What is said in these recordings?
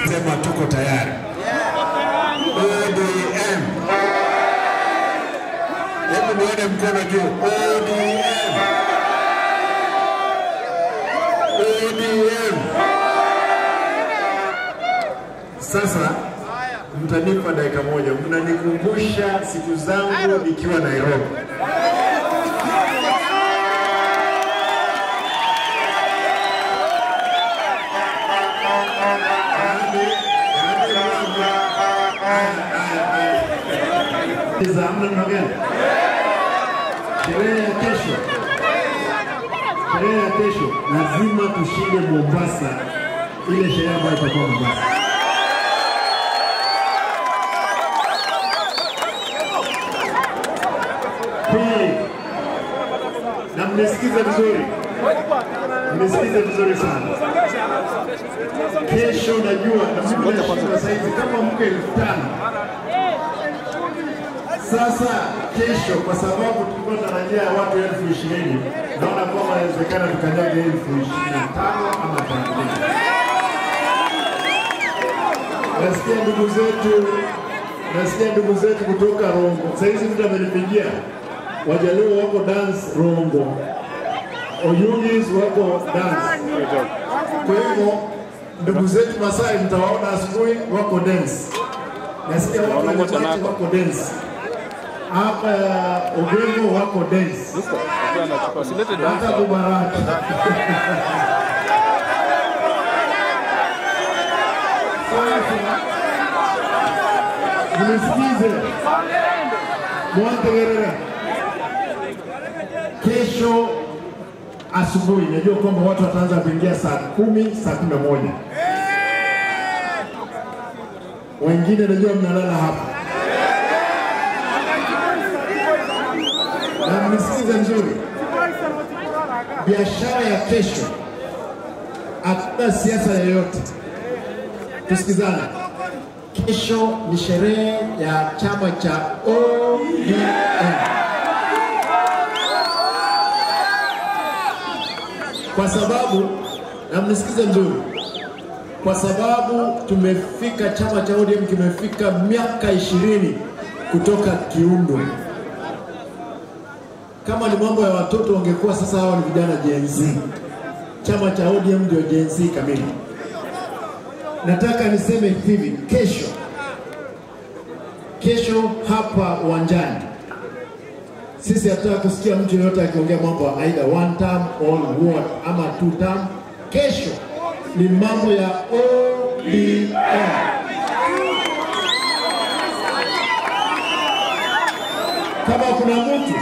Sema tuko tayari. ODM. Hebu nione mkono juu. ODM. ODM. Sasa mtanipa dakika moja. Mnanikumbusha siku zangu nikiwa Nairobi. Sherehe ya kesho lazima tushinde Mombasa, ile sherehe ambayo itakuwa Mombasa. Na mnisikize vizuri. Mnisikize vizuri sana. Kesho najua na mimi nashinda saizi kama mke 5,000. Sasa kesho kwa sababu tulikuwa tunarajia watu 20,000, naona kwamba inawezekana tukanyage 25,000 ama 30,000. Nasikia ndugu zetu kutoka Rongo. Sasa hizi mtu amenipigia. Wajaluo wako dance Rongo. Oyugis wako dance. Kwa hivyo ndugu zetu Masai mtawaona asubuhi wako dance. Nasikia wako dance. Hapa Ogengo wako dance. Hata Kubaraka. Mnisikize. Mwantegerera. Kesho asubuhi najua kwamba watu wataanza kuingia saa 10, saa 11. Wengine najua mnalala hapa. Na mnisikize nzuri. Biashara ya kesho hakuna siasa yoyote. Tusikizane. Kesho ni sherehe ya chama cha ODM. Kwa sababu, na mnisikize nzuri, kwa sababu tumefika, chama cha ODM kimefika miaka 20 kutoka kiundwe. Kama ni mambo ya watoto wangekuwa sasa hawa ni vijana Gen Z. Chama cha ODM ndio Gen Z kamili. Nataka niseme hivi, kesho hapa uwanjani sisi hataka kusikia mtu yoyote akiongea mambo aidha Wantam or what ama Tutam. Kesho ni mambo ya ODM. Kama kuna mtu,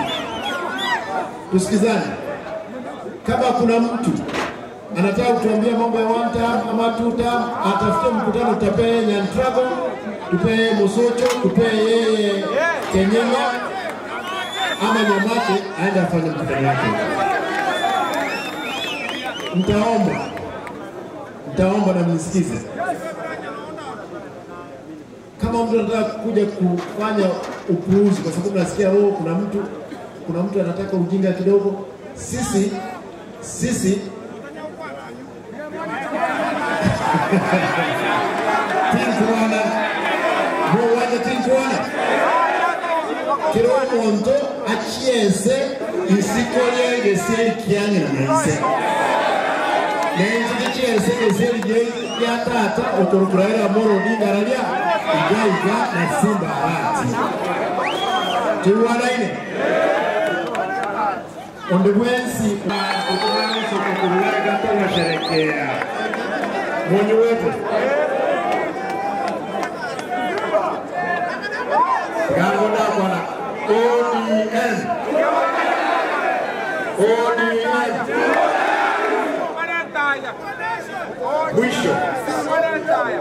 tusikizane, kama kuna mtu anataka kutuambia mambo ya Wantam ama Tutam, atafute mkutano, tupee Nyantrago, tupee Musocho, tupee yeye Kenyenya ama Nyamate, aende afanye mkutano wake. Mtaomba na mnisikize. Kama mtu anataka kuja kufanya upuuzi kwa sababu nasikia kuna mtu anataka ujinga kidogo, sisi Tinkuana Mwaje Tinkuana Kiro Monto achiese isikoye geseri kiange na maise Nenzi chiese geseri ya tata otorukuraira moro dingaralia Igaiga na Simba Arati Tuwana ine Ondegwensi kutumani sokokurulega towa sherekea Mwenye wetu Gavana bwana ODM mwisho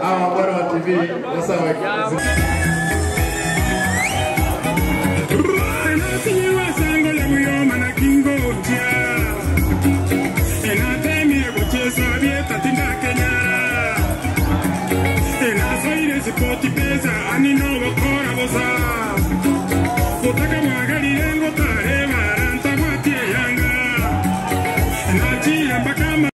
hawa bwana wa TV sasa wake Pesa, ani no wakora bosa.